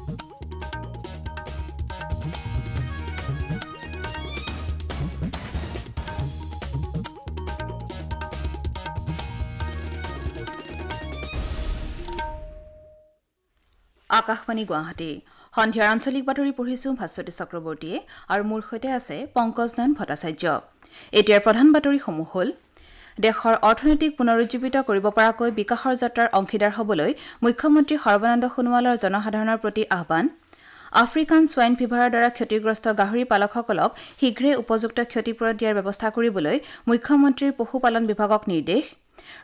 আকাশবাণী গুৱাহাটী সন্ধিয়াৰ আঞ্চলিক বাতৰি পঢ়িছো ভাস্বতী চক্ৰৱৰ্তীয়ে আৰু মোৰ সৈতে আছে পংকজ নয়ন ভট্টাচাৰ্য। এতিয়াৰ প্ৰধান বাতৰিসমূহ হ'ল দেশৰ অৰ্থনৈতিক পুনৰুজ্জীৱিত কৰিব পৰাকৈ বিকাশৰ যাত্ৰাৰ অংশীদাৰ হ'বলৈ মুখ্যমন্ত্ৰী সৰ্বানন্দ সোণোৱালৰ জনসাধাৰণৰ প্ৰতি আহ্বান। আফ্ৰিকান স্বাইন ফিভাৰৰ দ্বাৰা ক্ষতিগ্ৰস্ত গাহৰি পালকসকলক শীঘ্ৰে উপযুক্ত ক্ষতিপূৰণ দিয়াৰ ব্যৱস্থা কৰিবলৈ মুখ্যমন্ত্ৰীৰ পশুপালন বিভাগক নিৰ্দেশ।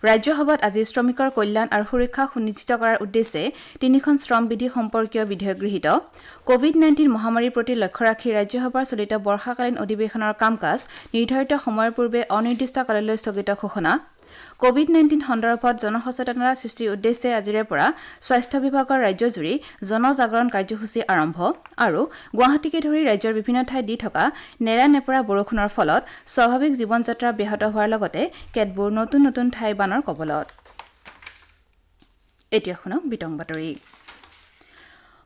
ৰাজ্যসভাত আজি শ্ৰমিকৰ কল্যাণ আৰু সুৰক্ষা সুনিশ্চিত কৰাৰ উদ্দেশ্যে তিনিখন শ্ৰম বিধি সম্পৰ্কীয় বিধেয়ক গৃহীত। কোভিড-19 মহামাৰীৰ প্ৰতি লক্ষ্য ৰাখি ৰাজ্যসভাৰ চলিত বৰ্ষাকালীন অধিৱেশনৰ কাম কাজ নিৰ্ধাৰিত সময়ৰ পূৰ্বে অনিৰ্দিষ্ট কাললৈ স্থগিত ঘোষণা। কোভিড-19 সন্দৰ্ভত জনসচেতনতা সৃষ্টিৰ উদ্দেশ্যে আজিৰে পৰা স্বাস্থ্য বিভাগৰ ৰাজ্যজুৰি জনজাগৰণ কাৰ্যসূচী আৰম্ভ আৰু গুৱাহাটীকে ধৰি ৰাজ্যৰ বিভিন্ন ঠাইত দি থকা নেৰানেপেৰা বৰষুণৰ ফলত স্বাভাৱিক জীৱন যাত্ৰা ব্যাহত হোৱাৰ লগতে কেতবোৰ নতুন নতুন ঠাই বানৰ কবলত। এতিয়া শুনক বিতং বাতৰি।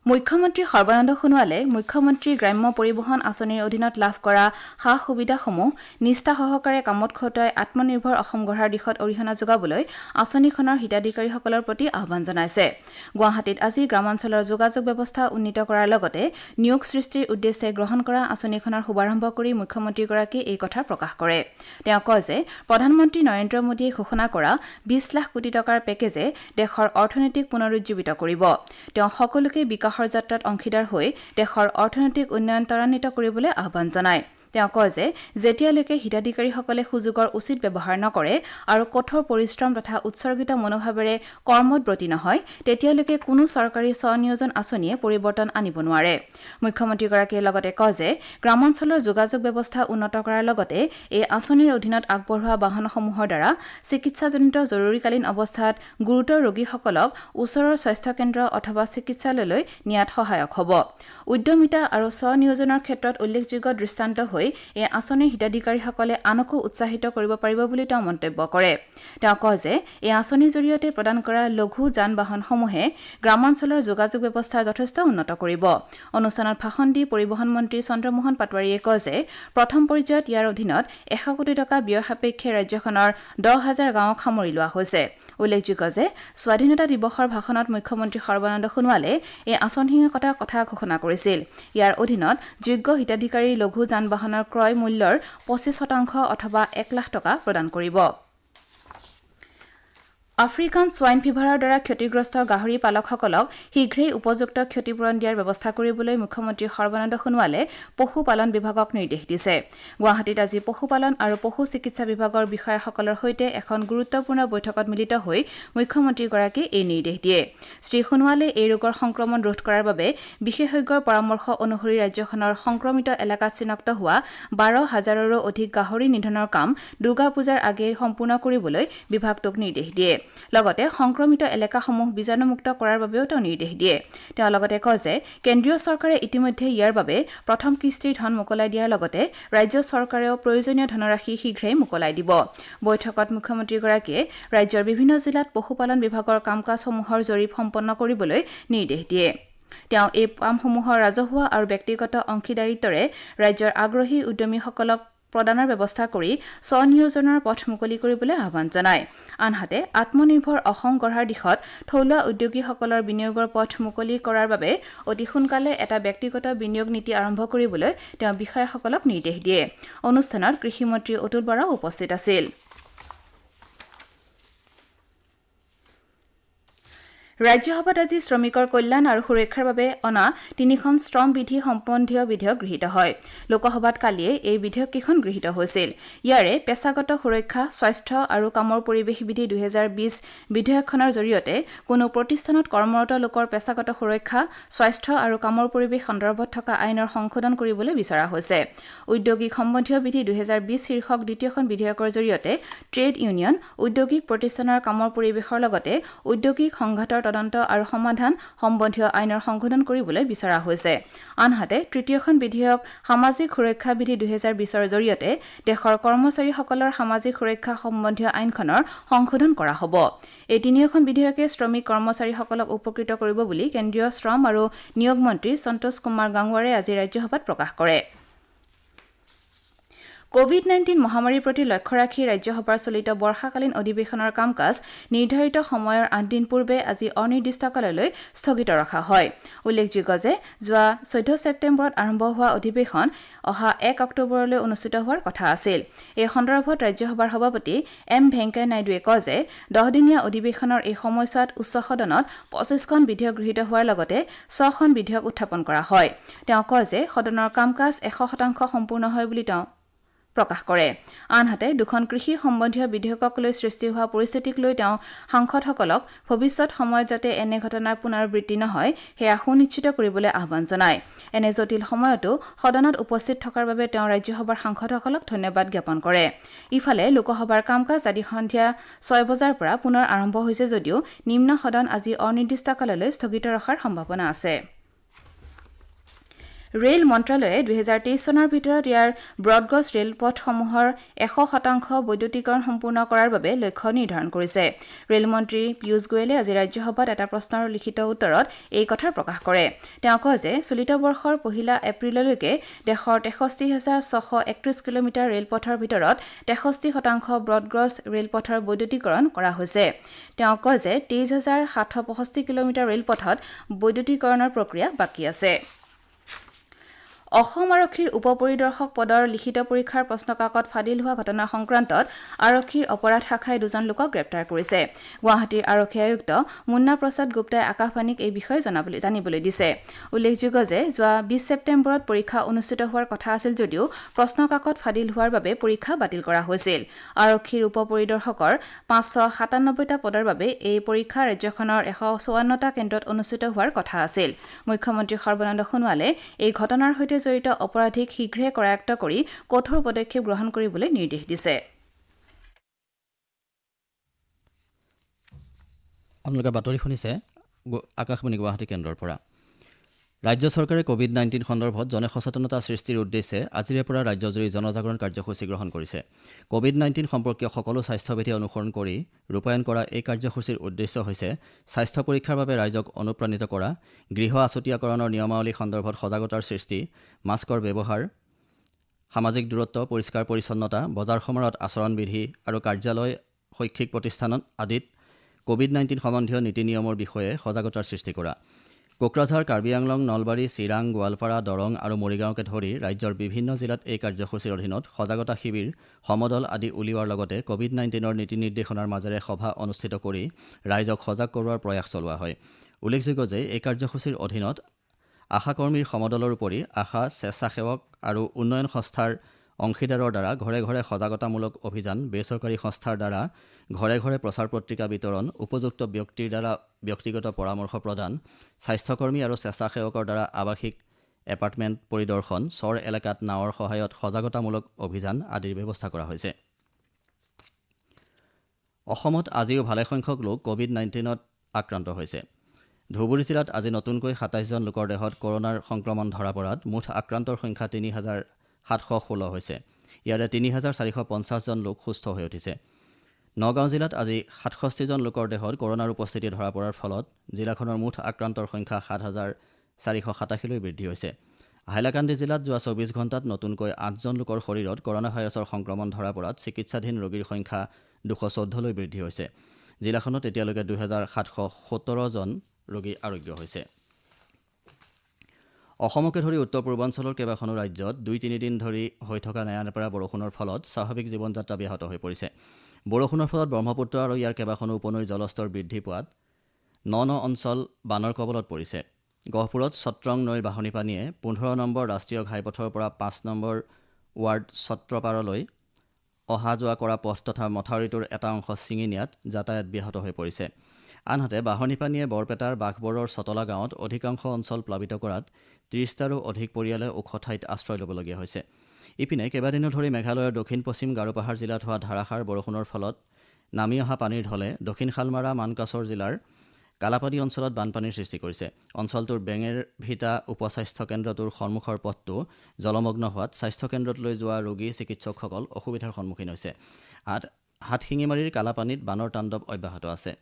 মুখ্যমন্ত্ৰী সৰ্বানন্দ সোণোৱালে মুখ্যমন্ত্ৰী গ্ৰাম্য পৰিবহন আঁচনিৰ অধীনত লাভ কৰা সা সুবিধাসমূহ নিষ্ঠা সহকাৰে কামত খটুৱাই আত্মনিৰ্ভৰ অসম গঢ়াৰ দিশত অৰিহণা যোগাবলৈ আঁচনিখনৰ হিতাধিকাৰীসকলৰ প্ৰতি আহ্বান জনাইছে। গুৱাহাটীত আজি গ্ৰামাঞ্চলৰ যোগাযোগ ব্যৱস্থা উন্নীত কৰাৰ লগতে নিয়োগ সৃষ্টিৰ উদ্দেশ্যে গ্ৰহণ কৰা আঁচনিখনৰ শুভাৰম্ভ কৰি মুখ্যমন্ত্ৰীগৰাকীয়ে এই কথা প্ৰকাশ কৰে। তেওঁ কয় যে প্ৰধানমন্ত্ৰী নৰেন্দ্ৰ মোদীয়ে ঘোষণা কৰা 20 লাখ কোটি টকাৰ পেকেজে দেশৰ অৰ্থনৈতিক পুনৰুজ্জীৱিত কৰিব। তেওঁ সকলোকে বিকাশ যাত্ৰাত অংশীদাৰ হৈ দেশৰ অৰ্থনৈতিক উন্নয়ন ত্বৰান্বিত কৰিবলৈ আহ্বান জনায়। তেওঁ কয় যে যেতিয়ালৈকে হিতাধিকাৰীসকলে সুযোগৰ উচিত ব্যৱহাৰ নকৰে আৰু কঠোৰ পৰিশ্ৰম তথা উৎসৰ্গিত মনোভাৱেৰে কৰ্মত ব্ৰতী নহয় তেতিয়ালৈকে কোনো চৰকাৰী স্বনিয়োজন আঁচনিয়ে পৰিৱৰ্তন আনিব নোৱাৰে। মুখ্যমন্ত্ৰীগৰাকীয়ে লগতে কয় যে গ্ৰামাঞ্চলৰ যোগাযোগ ব্যৱস্থা উন্নত কৰাৰ লগতে এই আঁচনিৰ অধীনত আগবঢ়োৱা বাহনসমূহৰ দ্বাৰা চিকিৎসাজনিত জৰুৰীকালীন অৱস্থাত গুৰুতৰ ৰোগীসকলক ওচৰৰ স্বাস্থ্যকেন্দ্ৰ অথবা চিকিৎসালয়লৈ নিয়াত সহায়ক হ'ব। উদ্যমিতা আৰু স্বনিয়োজনৰ ক্ষেত্ৰত উল্লেখযোগ্য দৃষ্টান্ত হৈ এই আঁচনিৰ হিতাধিকাৰীসকলে আনকো উৎসাহিত কৰিব পাৰিব বুলি তেওঁ মন্তব্য কৰে। তেওঁ কয় যে এই আঁচনিৰ জৰিয়তে প্ৰদান কৰা লঘু যান বাহনসমূহে গ্ৰামাঞ্চলৰ যোগাযোগ ব্যৱস্থা যথেষ্ট উন্নত কৰিব। অনুষ্ঠানত ভাষণ দি পৰিবহণ মন্ত্ৰী চন্দ্ৰমোহন পাটোৱাৰীয়ে কয় যে প্ৰথম পৰ্যায়ত ইয়াৰ অধীনত 100 কোটি টকা ব্যয় সাপেক্ষে ৰাজ্যখনৰ 10,000 গাঁৱক সামৰি লোৱা হৈছে। উল্লেখযোগ্য যে স্বাধীনতা দিৱসৰ ভাষণত মুখ্যমন্ত্ৰী সৰ্বানন্দ সোণোৱালে এই আঁচনিৰ কথা ঘোষণা কৰিছিল। ইয়াৰ অধীনত যোগ্য হিতাধিকাৰী লঘু যান বাহনৰ ক্ৰয় মূল্যৰ 25% অথবা 1 লাখ টকা প্ৰদান কৰিব। আফ্ৰিকান স্বাইন ফিভাৰৰ দ্বাৰা ক্ষতিগ্ৰস্ত গাহৰি পালকসকলক শীঘ্ৰেই উপযুক্ত ক্ষতিপূৰণ দিয়াৰ ব্যৱস্থা কৰিবলৈ মুখ্যমন্ত্ৰী সৰ্বানন্দ সোণোৱালে পশুপালন বিভাগক নিৰ্দেশ দিছে। গুৱাহাটীত আজি পশুপালন আৰু পশু চিকিৎসা বিভাগৰ বিষয়াসকলৰ সৈতে এখন গুৰুত্বপূৰ্ণ বৈঠকত মিলিত হৈ মুখ্যমন্ত্ৰীগৰাকীয়ে এই নিৰ্দেশ দিয়ে। শ্ৰী সোণোৱালে এই ৰোগৰ সংক্ৰমণ ৰোধ কৰাৰ বাবে বিশেষজ্ঞৰ পৰামৰ্শ অনুসৰি ৰাজ্যখনৰ সংক্ৰমিত এলেকাত চিনাক্ত হোৱা 12,000ৰো অধিক গাহৰি নিধনৰ কাম দুৰ্গা পূজাৰ আগেয়ে সম্পূৰ্ণ কৰিবলৈ বিভাগটোক নিৰ্দেশ দিয়ে। লগতে সংক্ৰমিত এলেকাসমূহ বীজাণুমুক্ত কৰাৰ বাবেও তেওঁ নিৰ্দেশ দিয়ে। তেওঁ লগতে কয় যে কেন্দ্ৰীয় চৰকাৰে ইতিমধ্যে ইয়াৰ বাবে প্ৰথম কিস্তিৰ ধন মোকলাই দিয়াৰ লগতে ৰাজ্য চৰকাৰেও প্ৰয়োজনীয় ধনৰাশি শীঘ্ৰেই মোকলাই দিব। বৈঠকত মুখ্যমন্ত্ৰীগৰাকীয়ে ৰাজ্যৰ বিভিন্ন জিলাত পশুপালন বিভাগৰ কাম কাজসমূহৰ জৰীপ সম্পন্ন কৰিবলৈ নিৰ্দেশ দিয়ে। তেওঁ এই কামসমূহৰ ৰাজহুৱা আৰু ব্যক্তিগত অংশীদাৰিত্বৰে ৰাজ্যৰ আগ্ৰহী উদ্যমীসকলক প্ৰদানৰ ব্যৱস্থা কৰি স্বনিয়োজনৰ পথ মুকলি কৰিবলৈ আহ্বান জনায়। আনহাতে আত্মনিৰ্ভৰ অসম গঢ়াৰ দিশত থলুৱা উদ্যোগীসকলৰ বিনিয়োগৰ পথ মুকলি কৰাৰ বাবে অতি সোনকালে এটা ব্যক্তিগত বিনিয়োগ নীতি আৰম্ভ কৰিবলৈ তেওঁ বিষয়াসকলক নিৰ্দেশ দিয়ে। অনুষ্ঠানত কৃষিমন্ত্ৰী অতুল বৰাও উপস্থিত আছিল। ৰাজ্যসভাত আজি শ্ৰমিকৰ কল্যাণ আৰু সুৰক্ষাৰ বাবে অনা তিনিখন শ্ৰম বিধি সম্বন্ধীয় বিধেয়ক গৃহীত হয়। লোকসভাত কালিয়ে এই বিধেয়ককেইখন গৃহীত হৈছিল। ইয়াৰে পেছাগত সুৰক্ষা, স্বাস্থ্য আৰু কামৰ পৰিৱেশ বিধি 2020 বিধেয়কখনৰ জৰিয়তে কোনো প্ৰতিষ্ঠানত কৰ্মৰত লোকৰ পেছাগত সুৰক্ষা, স্বাস্থ্য আৰু কামৰ পৰিৱেশ সন্দৰ্ভত থকা আইনৰ সংশোধন কৰিবলৈ বিচৰা হৈছে। উদ্যোগিক সম্বন্ধীয় বিধি 2020 শীৰ্ষক দ্বিতীয়খন বিধেয়কৰ জৰিয়তে ট্ৰেড ইউনিয়ন, উদ্যোগিক প্ৰতিষ্ঠানৰ কামৰ পৰিৱেশৰ লগতে উদ্যোগিক সংঘাতৰ তদন্ত আৰু সমাধান সম্বন্ধীয় আইনৰ সংশোধন কৰিবলৈ বিচৰা হৈছে। আনহাতে তৃতীয়খন বিধেয়ক সামাজিক সুৰক্ষা বিধি 2020ৰ জৰিয়তে দেশৰ কৰ্মচাৰীসকলৰ সামাজিক সুৰক্ষা সম্বন্ধীয় আইনখনৰ সংশোধন কৰা হ'ব। এই তিনিওখন বিধেয়কে শ্ৰমিক কৰ্মচাৰীসকলক উপকৃত কৰিব বুলি কেন্দ্ৰীয় শ্ৰম আৰু নিয়োগ মন্ত্ৰী সন্তোষ কুমাৰ গাংৱাৰে আজি ৰাজ্যসভাত প্ৰকাশ কৰে। কোভিড-19 মহামাৰীৰ প্ৰতি লক্ষ্য ৰাখি ৰাজ্যসভাৰ চলিত বৰ্ষাকালীন অধিৱেশনৰ কাম কাজ নিৰ্ধাৰিত সময়ৰ 8 দিন পূৰ্বে আজি অনিৰ্দিষ্টকাললৈ স্থগিত ৰখা হয়। উল্লেখযোগ্য যে যোৱা 14 ছেপ্টেম্বৰত আৰম্ভ হোৱা অধিৱেশন অহা 1 অক্টোবৰলৈ অনুষ্ঠিত হোৱাৰ কথা আছিল। এই সন্দৰ্ভত ৰাজ্যসভাৰ সভাপতি এম ভেংকায়া নাইডুৱে কয় যে 10-দিনীয়া অধিৱেশনৰ এই সময়ছোৱাত উচ্চ সদনত 25খন বিধেয়ক গৃহীত হোৱাৰ লগতে 6খন বিধেয়ক উত্থাপন কৰা হয়। তেওঁ কয় যে সদনৰ কাম কাজ 100% সম্পূৰ্ণ হয় বুলি তেওঁ প্ৰকাশ কৰে। আনহাতে দুখন কৃষি সম্বন্ধীয় বিধেয়কক লৈ সৃষ্টি হোৱা পৰিস্থিতিক লৈ তেওঁ সাংসদসকলক ভৱিষ্যত সময়ত যাতে এনে ঘটনাৰ পুনৰাবৃত্তি নহয় সেয়া সুনিশ্চিত কৰিবলৈ আহ্বান জনায়। এনে জটিল সময়তো সদনত উপস্থিত থকাৰ বাবে তেওঁ ৰাজ্যসভাৰ সাংসদসকলক ধন্যবাদ জ্ঞাপন কৰে। ইফালে লোকসভাৰ কাম কাজ আজি সন্ধিয়া 6 বজাৰ পৰা পুনৰ আৰম্ভ হৈছে যদিও নিম্ন সদন আজি অনিৰ্দিষ্টকাললৈ স্থগিত ৰখাৰ সম্ভাৱনা আছে। ৰেল মন্ত্ৰালয়ে 2023 চনৰ ভিতৰত ইয়াৰ ব্ৰডগজ ৰেলপথসমূহৰ 100% বৈদ্যুতিকৰণ সম্পূৰ্ণ কৰাৰ বাবে লক্ষ্য নিৰ্ধাৰণ কৰিছে। ৰেলমন্ত্ৰী পীয়ুষ গোৱেলে আজি ৰাজ্যসভাত এটা প্ৰশ্নৰ লিখিত উত্তৰত এই কথা প্ৰকাশ কৰে। তেওঁ কয় যে চলিত বৰ্ষৰ 1 এপ্ৰিললৈকে দেশৰ 63,631 কিলোমিটাৰ ৰেলপথৰ ভিতৰত 63% ব্ৰডগজ ৰেলপথৰ বৈদ্যুতিকৰণ কৰা হৈছে। তেওঁ কয় যে 23,765 কিলোমিটাৰ ৰেলপথত বৈদ্যুতিকৰণৰ প্ৰক্ৰিয়া বাকী আছে। অসম আৰক্ষীৰ উপ পৰিদৰ্শক পদৰ লিখিত পৰীক্ষাৰ প্ৰশ্নকাকত ফাদিল হোৱা ঘটনা সংক্ৰান্তত আৰক্ষীৰ অপৰাধ শাখাই 2জন লোকক গ্ৰেপ্তাৰ কৰিছে। গুৱাহাটীৰ আৰক্ষী আয়ুক্ত মুন্না প্ৰসাদ গুপ্তাই আকাশবাণীক এই বিষয়ে জানিবলৈ দিছে। উল্লেখযোগ্য যে যোৱা 20 ছেপ্টেম্বৰত পৰীক্ষা অনুষ্ঠিত হোৱাৰ কথা আছিল যদিও প্ৰশ্নকাকত ফাদিল হোৱাৰ বাবে পৰীক্ষা বাতিল কৰা হৈছিল। আৰক্ষীৰ উপ পৰিদৰ্শকৰ 597টা পদৰ বাবে এই পৰীক্ষা ৰাজ্যখনৰ 154টা কেন্দ্ৰত অনুষ্ঠিত হোৱাৰ কথা আছিল। মুখ্যমন্ত্ৰী সৰ্বানন্দ সোণোৱালে এই ঘটনাৰ সৈতে জড়িত অপৰাধীক শীঘ্ৰে কৰায়ত্ব কৰি কঠোৰ পদক্ষেপ গ্ৰহণ কৰিবলৈ নিৰ্দেশ দিছে। আপোনালোকে বাতৰি শুনিছে আকাশবাণী গুৱাহাটী কেন্দ্ৰৰ পৰা। ৰাজ্য চৰকাৰে কোভিড-19 সন্দৰ্ভত জনসচেতনতা সৃষ্টিৰ উদ্দেশ্যে আজিৰে পৰা ৰাজ্যজুৰি জনজাগৰণ কাৰ্যসূচী গ্ৰহণ কৰিছে। কোভিড-19 সম্পৰ্কীয় সকলো স্বাস্থ্যবিধি অনুসৰণ কৰি ৰূপায়ণ কৰা এই কাৰ্যসূচীৰ উদ্দেশ্য হৈছে স্বাস্থ্য পৰীক্ষাৰ বাবে ৰাইজক অনুপ্ৰাণিত কৰা, গৃহ আছুতীয়াকৰণৰ নিয়মাৱলী সন্দৰ্ভত সজাগতাৰ সৃষ্টি, মাস্কৰ ব্যৱহাৰ, সামাজিক দূৰত্ব, পৰিষ্কাৰ পৰিচ্ছন্নতা, বজাৰ সমাৰত আচৰণবিধি আৰু কাৰ্যালয়, শৈক্ষিক প্ৰতিষ্ঠান আদিত কোভিড-19 সম্বন্ধীয় নীতি নিয়মৰ বিষয়ে সজাগতাৰ সৃষ্টি কৰা। কোকৰাঝাৰ, কাৰ্বি আংলং, নলবাৰী, চিৰাং, গোৱালপাৰা, দৰং আৰু মৰিগাঁওকে ধৰি ৰাজ্যৰ বিভিন্ন জিলাত এই কাৰ্যসূচীৰ অধীনত সজাগতা শিবিৰ, সমদল আদি উলিওৱাৰ লগতে কোভিড-19ৰ নীতি নিৰ্দেশনাৰ মাজেৰে সভা অনুষ্ঠিত কৰি ৰাইজক সজাগ কৰোৱাৰ প্ৰয়াস চলোৱা হয়। উল্লেখযোগ্য যে এই কাৰ্যসূচীৰ অধীনত আশা কৰ্মীৰ সমদলৰ উপৰি আশা, স্বেচ্ছাসেৱক আৰু উন্নয়ন সংস্থাৰ অংশীদাৰৰ দ্বাৰা ঘৰে ঘৰে সজাগতামূলক অভিযান, বেচৰকাৰী সংস্থাৰ দ্বাৰা ঘৰে ঘৰে প্ৰচাৰ পত্ৰিকা বিতৰণ, উপযুক্ত ব্যক্তিৰ দ্বাৰা ব্যক্তিগত পৰামৰ্শ প্ৰদান, স্বাস্থ্যকৰ্মী আৰু স্বেচ্ছাসেৱকৰ দ্বাৰা আৱাসিক এপাৰ্টমেণ্ট পৰিদৰ্শন, চৰ এলেকাত নাৱৰ সহায়ত সজাগতামূলক অভিযান আদিৰ ব্যৱস্থা কৰা হৈছে। অসমত আজিও ভালেসংখ্যক লোক কোভিড-19ত আক্ৰান্ত হৈছে। ধুবুৰী জিলাত আজি নতুনকৈ 27জন লোকৰ দেহত কৰোনাৰ সংক্ৰমণ ধৰা পৰাত মুঠ আক্ৰান্তৰ সংখ্যা 3,716 হৈছে। ইয়াৰে 3,450জন লোক সুস্থ হৈ উঠিছে। নগাঁও জিলাত আজি 67জন লোকৰ দেহত কৰোনাৰ উপস্থিতি ধৰা পৰাৰ ফলত জিলাখনৰ মুঠ আক্ৰান্তৰ সংখ্যা 7,487লৈ বৃদ্ধি হৈছে। হাইলাকান্দি জিলাত যোৱা 24 ঘণ্টাত নতুনকৈ 8জন লোকৰ শৰীৰত কৰোনা ভাইৰাছৰ সংক্ৰমণ ধৰা পৰাত চিকিৎসাধীন ৰোগীৰ সংখ্যা 214লৈ বৃদ্ধি হৈছে। জিলাখনত এতিয়ালৈকে 2,717জন ৰোগী আৰোগ্য হৈছে। অসমকে ধৰি উত্তৰ পূৰ্বাঞ্চলৰ কেইবাখনো ৰাজ্যত 2-3 দিন ধৰি হৈ থকা নেৰানেপেৰা বৰষুণৰ ফলত স্বাভাৱিক জীৱন যাত্ৰা ব্যাহত হৈ পৰিছে। বৰষুণৰ ফলত ব্ৰহ্মপুত্ৰ আৰু ইয়াৰ কেইবাখনো উপনৈৰ জলস্তৰ বৃদ্ধি পোৱাত ন অঞ্চল বানৰ কবলত পৰিছে। গহপুৰত ছত্ৰং নৈৰ বাঢ়নী পানীয়ে 15 নম্বৰ ৰাষ্ট্ৰীয় ঘাইপথৰ পৰা 5 নম্বৰ ৱাৰ্ড ছত্ৰপাৰলৈ অহা যোৱা কৰা পথ তথা মথাউৰিটোৰ এটা অংশ ছিঙি নিয়াত যাতায়াত ব্যাহত হৈ পৰিছে। আনহাতে বাঢ়নী পানীয়ে বৰপেটাৰ বাঘবৰৰ চতলা গাঁৱত অধিকাংশ অঞ্চল প্লাৱিত কৰাত 30টাৰো অধিক পৰিয়ালে ওখ ঠাইত আশ্ৰয় ল'বলগীয়া হৈছে। ইপিনে কেইবাদিনো ধৰি মেঘালয়ৰ দক্ষিণ পশ্চিম গাৰোপাহাৰ জিলাত হোৱা ধাৰাসাৰ বৰষুণৰ ফলত নামি অহা পানীৰ ঢলে দক্ষিণ শালমাৰা, মানকাছৰ জিলাৰ কালাপানী অঞ্চলত বানপানীৰ সৃষ্টি কৰিছে। অঞ্চলটোৰ বেঙেৰ ভিটা উপস্বাস্থ্য কেন্দ্ৰটোৰ সন্মুখৰ পথটো জলমগ্ন হোৱাত স্বাস্থ্যকেন্দ্ৰটোলৈ যোৱা ৰোগী চিকিৎসকসকল অসুবিধাৰ সন্মুখীন হৈছে। হাটশিঙিমাৰীৰ কালাপানীত বানৰ তাণ্ডৱ অব্যাহত আছে।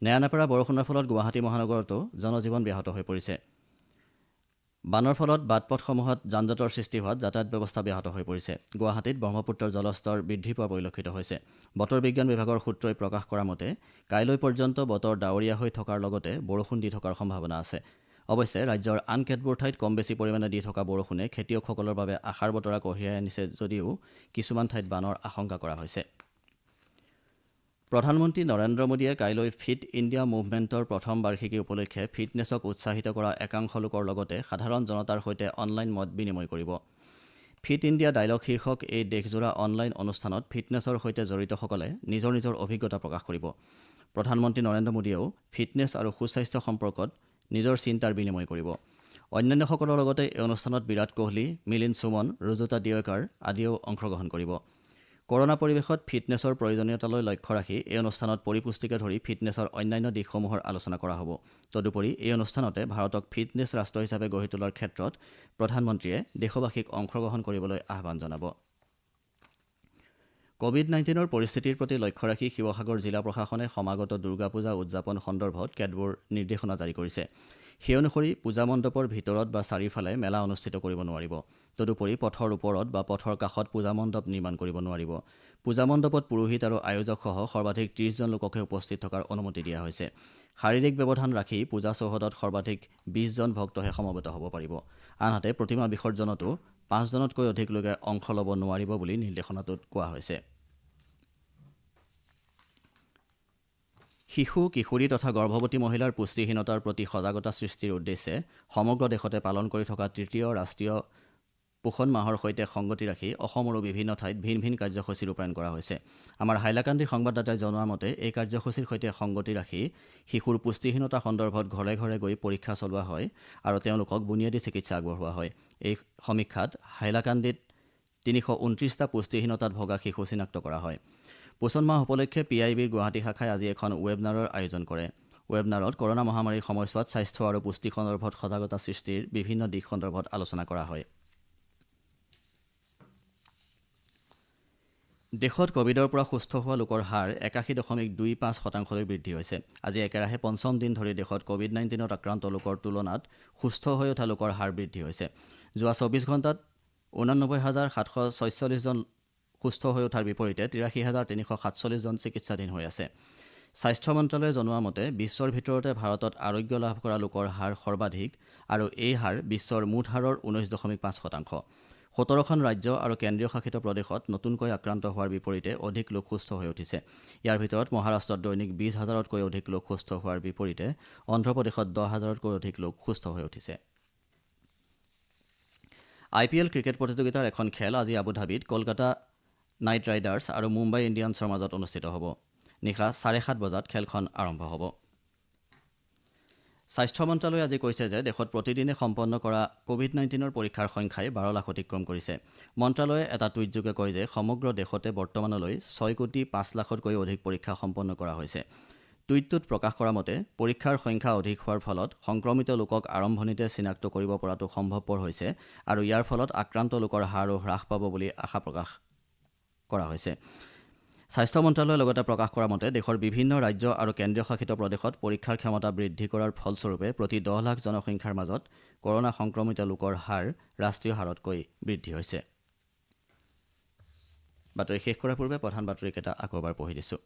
নেৰানেপেৰা বৰষুণৰ ফলত গুৱাহাটী মহানগৰতো জনজীৱন ব্যাহত হৈ পৰিছে। বানৰ ফলত বাটপথসমূহত যান-জঁটৰ সৃষ্টি হোৱাত যাতায়াত ব্যৱস্থা ব্যাহত হৈ পৰিছে। গুৱাহাটীত ব্ৰহ্মপুত্ৰৰ জলস্তৰ বৃদ্ধি পোৱা পৰিলক্ষিত হৈছে। বতৰ বিজ্ঞান বিভাগৰ সূত্ৰই প্ৰকাশ কৰা মতে কাইলৈ পৰ্যন্ত বতৰ ডাৱৰীয়া হৈ থকাৰ লগতে বৰষুণ দি থকাৰ সম্ভাৱনা আছে। অৱশ্যে ৰাজ্যৰ আন কেতবোৰ ঠাইত কম বেছি পৰিমাণে দি থকা বৰষুণে খেতিয়কসকলৰ বাবে আশাৰ বতৰা কঢ়িয়াই আনিছে যদিও কিছুমান ঠাইত বানৰ আশংকা কৰা হৈছে। প্ৰধানমন্ত্ৰী নৰেন্দ্ৰ মোদীয়ে কাইলৈ ফিট ইণ্ডিয়া মুভমেণ্টৰ প্ৰথম বাৰ্ষিকী উপলক্ষে ফিটনেছক উৎসাহিত কৰা একাংশ লোকৰ লগতে সাধাৰণ জনতাৰ সৈতে অনলাইন মত বিনিময় কৰিব। ফিট ইণ্ডিয়া ডায়লগ শীৰ্ষক এই দেশজোৰা অনলাইন অনুষ্ঠানত ফিটনেছৰ সৈতে জড়িতসকলে নিজৰ নিজৰ অভিজ্ঞতা প্ৰকাশ কৰিব। প্ৰধানমন্ত্ৰী নৰেন্দ্ৰ মোদীয়েও ফিটনেছ আৰু সুস্বাস্থ্য সম্পৰ্কত নিজৰ চিন্তাৰ বিনিময় কৰিব। অন্যান্যসকলৰ লগতে এই অনুষ্ঠানত বিৰাট কোহলি, মিলিন্দ সুমন, ৰুজুতা দিৱেকাৰ আদিয়েও অংশগ্ৰহণ কৰিব। কৰোনা পৰিৱেশত ফিটনেছৰ প্ৰয়োজনীয়তালৈ লক্ষ্য ৰাখি এই অনুষ্ঠানত পৰিপুষ্টিকে ধৰি ফিটনেছৰ অন্যান্য দিশসমূহৰ আলোচনা কৰা হ'ব। তদুপৰি এই অনুষ্ঠানতে ভাৰতক ফিটনেছ ৰাষ্ট্ৰ হিচাপে গঢ়ি তোলাৰ ক্ষেত্ৰত প্ৰধানমন্ত্ৰীয়ে দেশবাসীক অংশগ্ৰহণ কৰিবলৈ আহ্বান জনাব। কোভিড-19ৰ পৰিস্থিতিৰ প্ৰতি লক্ষ্য ৰাখি শিৱসাগৰ জিলা প্ৰশাসনে সমাগত দুৰ্গা পূজা উদযাপন সন্দৰ্ভত কেতবোৰ নিৰ্দেশনা জাৰি কৰিছে। সেই অনুসৰি পূজা মণ্ডপৰ ভিতৰত বা চাৰিওফালে মেলা অনুষ্ঠিত কৰিব নোৱাৰিব। তদুপৰি পথৰ ওপৰত বা পথৰ কাষত পূজা মণ্ডপ নিৰ্মাণ কৰিব নোৱাৰিব। পূজা মণ্ডপত পুৰোহিত আৰু আয়োজকসহ সৰ্বাধিক 30 জন লোককহে উপস্থিত থকাৰ অনুমতি দিয়া হৈছে। শাৰীৰিক ব্যৱধান ৰাখি পূজা চৌহদত সৰ্বাধিক 20 জন ভক্তহে সমবেত হ'ব পাৰিব। আনহাতে প্ৰতিমা বিসৰ্জনতো 5 জনতকৈ অধিক লোকে অংশ ল'ব নোৱাৰিব বুলি নিৰ্দেশনাটোত কোৱা হৈছে। শিশু, কিশোৰী তথা গৰ্ভৱতী মহিলাৰ পুষ্টিহীনতাৰ প্ৰতি সজাগতা সৃষ্টিৰ উদ্দেশ্যে সমগ্ৰ দেশতে পালন কৰি থকা তৃতীয় ৰাষ্ট্ৰীয় পোষণ মাহৰ সৈতে সংগতি ৰাখি অসমৰো বিভিন্ন ঠাইত ভিন ভিন কাৰ্যসূচী ৰূপায়ণ কৰা হৈছে। আমাৰ হাইলাকান্দিৰ সংবাদদাতাই জনোৱা মতে এই কাৰ্যসূচীৰ সৈতে সংগতি ৰাখি শিশুৰ পুষ্টিহীনতা সন্দৰ্ভত ঘৰে ঘৰে গৈ পৰীক্ষা চলোৱা হয় আৰু তেওঁলোকক বুনিয়াদী চিকিৎসা আগবঢ়োৱা হয়। এই সমীক্ষাত হাইলাকান্দিত 329টা পুষ্টিহীনতাত ভগা শিশু চিনাক্ত কৰা হয়। পোষণ মাহ উপলক্ষে PIBৰ গুৱাহাটী শাখাই আজি এখন ৱেবনাৰৰ আয়োজন কৰে। ৱেবনাৰত কৰোনা মহামাৰীৰ সময়ছোৱাত স্বাস্থ্য আৰু পুষ্টি সন্দৰ্ভত সজাগতা সৃষ্টিৰ বিভিন্ন দিশ সন্দৰ্ভত আলোচনা কৰা হয়। দেশত কভিডৰ পৰা সুস্থ হোৱা লোকৰ হাৰ 81.25% বৃদ্ধি হৈছে। আজি একেৰাহে পঞ্চম দিন ধৰি দেশত কোভিড-19ত আক্ৰান্ত লোকৰ তুলনাত সুস্থ হৈ উঠা লোকৰ হাৰ বৃদ্ধি হৈছে। যোৱা 24 ঘণ্টাত 89,746 জন সুস্থ হৈ উঠাৰ বিপৰীতে 83,347 জন চিকিৎসাধীন হৈ আছে। স্বাস্থ্য মন্ত্ৰালয়ে জনোৱা মতে বিশ্বৰ ভিতৰতে ভাৰতত আৰোগ্য লাভ কৰা লোকৰ হাৰ সৰ্বাধিক আৰু এই হাৰ বিশ্বৰ মুঠ হাৰৰ 19.5%। 17খন ৰাজ্য আৰু কেন্দ্ৰীয় শাসিত প্ৰদেশত নতুনকৈ আক্ৰান্ত হোৱাৰ বিপৰীতে অধিক লোক সুস্থ হৈ উঠিছে। ইয়াৰ ভিতৰত মহাৰাষ্ট্ৰত দৈনিক 20,000তকৈ অধিক লোক সুস্থ হোৱাৰ বিপৰীতে অন্ধ্ৰপ্ৰদেশত 10,000তকৈ অধিক লোক সুস্থ হৈ উঠিছে। IPL ক্ৰিকেট প্ৰতিযোগিতাৰ এখন খেল আজি আবুধাবিত কলকাতা নাইট ৰাইডাৰ্ছ আৰু মুম্বাই ইণ্ডিয়ানছৰ মাজত অনুষ্ঠিত হ'ব। নিশা 7:30 বজাত খেলখন আৰম্ভ হ'ব। স্বাস্থ্য মন্ত্ৰালয়ে আজি কৈছে যে দেশত প্ৰতিদিনে সম্পন্ন কৰা কোভিড-19ৰ পৰীক্ষাৰ সংখ্যাই 12 লাখ অতিক্ৰম কৰিছে। মন্ত্ৰালয়ে এটা টুইটযোগে কয় যে সমগ্ৰ দেশতে বৰ্তমানলৈ 6,05,00,000তকৈ অধিক পৰীক্ষা সম্পন্ন কৰা হৈছে। টুইটটোত প্ৰকাশ কৰা মতে পৰীক্ষাৰ সংখ্যা অধিক হোৱাৰ ফলত সংক্ৰমিত লোকক আৰম্ভণিতে চিনাক্ত কৰিব পৰাটো সম্ভৱপৰ হৈছে আৰু ইয়াৰ ফলত আক্ৰান্ত লোকৰ হাৰো হ্ৰাস পাব বুলি আশা প্ৰকাশ কৰা হৈছে। স্বাস্থ্য মন্ত্ৰালয়ে লগতে প্ৰকাশ কৰা মতে দেশৰ বিভিন্ন ৰাজ্য আৰু কেন্দ্ৰীয় শাসিত প্ৰদেশত পৰীক্ষাৰ ক্ষমতা বৃদ্ধি কৰাৰ ফলস্বৰূপে প্ৰতি 10 লাখ জনসংখ্যাৰ মাজত কৰোনা সংক্ৰমিত লোকৰ হাৰ ৰাষ্ট্ৰীয় হাৰতকৈ বৃদ্ধি হৈছে। বাতৰি শেষ কৰাৰ পূৰ্বে প্ৰধান বাতৰিকেইটা আকৌ এবাৰ পঢ়ি দিছোঁ।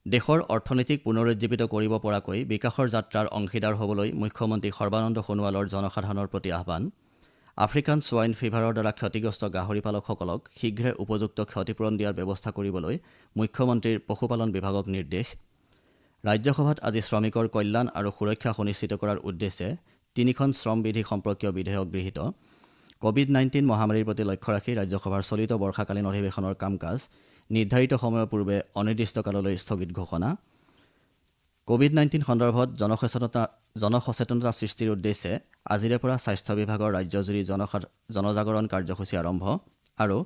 দেশৰ অৰ্থনীতিক পুনৰুজ্জীৱিত কৰিব পৰাকৈ বিকাশৰ যাত্ৰাৰ অংশীদাৰ হ'বলৈ মুখ্যমন্ত্ৰী সৰ্বানন্দ সোণোৱালৰ জনসাধাৰণৰ প্ৰতি আহ্বান। আফ্ৰিকান সোৱাইন ফিভাৰৰ দ্বাৰা ক্ষতিগ্ৰস্ত গাহৰি পালকসকলক শীঘ্ৰে উপযুক্ত ক্ষতিপূৰণ দিয়াৰ ব্যৱস্থা কৰিবলৈ মুখ্যমন্ত্ৰীৰ পশুপালন বিভাগক নিৰ্দেশ। ৰাজ্যসভাত আজি শ্ৰমিকৰ কল্যাণ আৰু সুৰক্ষা সুনিশ্চিত কৰাৰ উদ্দেশ্যে 3খন শ্ৰমবিধি সম্পৰ্কীয় বিধেয়ক গৃহীত। কোভিড-19 মহামাৰীৰ প্ৰতি লক্ষ্য ৰাখি ৰাজ্যসভাৰ চলিত বৰ্ষাকালীন অধিৱেশনৰ কাম কাজ নিৰ্ধাৰিত সময়ৰ পূৰ্বে অনিৰ্দিষ্টকাললৈ স্থগিত ঘোষণা। কোভিড-19 সন্দৰ্ভত জনসচেতনতা সৃষ্টিৰ উদ্দেশ্যে আজিৰে পৰা স্বাস্থ্য বিভাগৰ ৰাজ্যজুৰি জনজাগৰণ কাৰ্যসূচী আৰম্ভ আৰু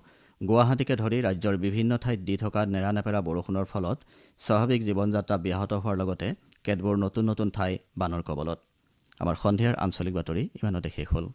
গুৱাহাটীকে ধৰি ৰাজ্যৰ বিভিন্ন ঠাইত দি থকা নেৰানেপেৰা বৰষুণৰ ফলত স্বাভাৱিক জীৱনযাত্ৰা ব্যাহত হোৱাৰ লগতে কেতবোৰ নতুন নতুন ঠাই বানৰ কবলত আমাৰ সন্ধিয়াৰ আঞ্চলিক বাতৰি ইমানতে শেষ হ'ল।